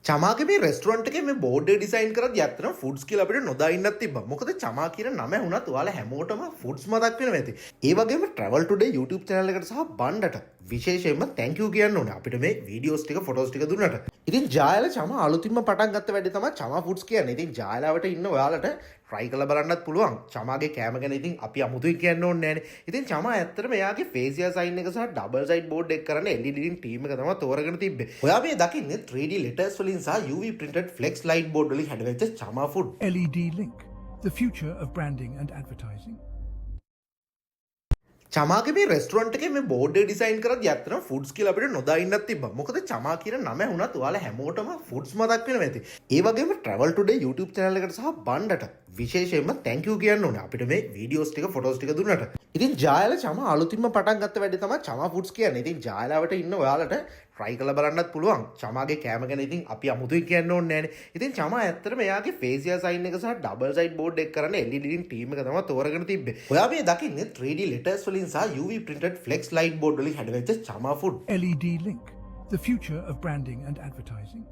චමාගේ මේ රෙස්ටුරන්ට් එකේ මේ බෝඩ් එක ඩිසයින් කරද්දී ඇත්තටම ෆුඩ්ස් කියලා අපිට නොදා තිබ්බා. මොකද චමා කියන නම ඇහුණත් ඔයාලා හැමෝටම ෆුඩ්ස් මතක් වෙනවා ඇති. ඒ වගේම travel today YouTube channel එකට සහ බණ්ඩට විශේෂයෙන්ම thank you කියන්න ඕනේ. අපිට මේ වීඩියෝස් ටික ෆොටෝස් ටික දුන්නට. ඉතින් ජායල චමා අලුතින්ම පටන් ගත්ත වැඩේ තමයි චමා ෆුඩ්ස් කියන්නේ. ඉතින් ජායලාවට ඉන්න ඔයාලට try කරලා බලන්නත් පුළුවන්. චමාගේ කෑම ගැන ඉතින් අපි අමුතුයි කියන්න ඕනේ නෑනේ. ඉතින් චමා ඇත්තටම එයාගේ facial sign එක සහ double side board එක කරන්න LED lighting team එක තමයි තෝරගෙන තිබ්බේ. ඔයා මේ දකින්නේ 3D letters වලින් සහ UV printed flex light board වලින් හැදවෙච්ච චමා food. LED Link, the future of branding and advertising. චමාගේ මේ රෙස්ටුරන්ට් එකේ මේ බෝඩ් එක ඩිසයින් කරද්දී ඇත්තටම ෆුඩ්ස් කියලා අපිට නොදා තිබ්බා. මොකද චමා කියන නම ඇහුණත් ඔයාලා හැමෝටම ෆුඩ්ස් මතක් වෙනවා ඇති. ඒ වගේම travel today YouTube channel එකට සහ බණ්ඩට විශේෂයෙන්ම thank you කියන්න ඕනේ. අපිට මේ වීඩියෝස් ටික ෆොටෝස් ටික දුන්නට. ඉතින් ජායල චමා අලුතින්ම පටන් ගත්ත වැඩේ තමයි චමා ෆුඩ්ස් කියන්නේ. ඉතින් ජායලාවට ඉන්න ඔයාලට try කරලා බලන්නත් පුළුවන්. චමාගේ කෑම ගැන ඉතින් අපි අමුතුයි කියන්න ඕනේ නෑනේ. ඉතින් චමා ඇත්තටම එයාගේ facial sign එක සහ double side board එක කරන්න LED lighting team එක තමයි තෝරගෙන තිබ්බේ. ඔයා මේ දකින්නේ 3D letters වලින් සහ UV printed flex light board වලින් හැදවෙච්ච චමා food. LED Link, the future of branding and advertising.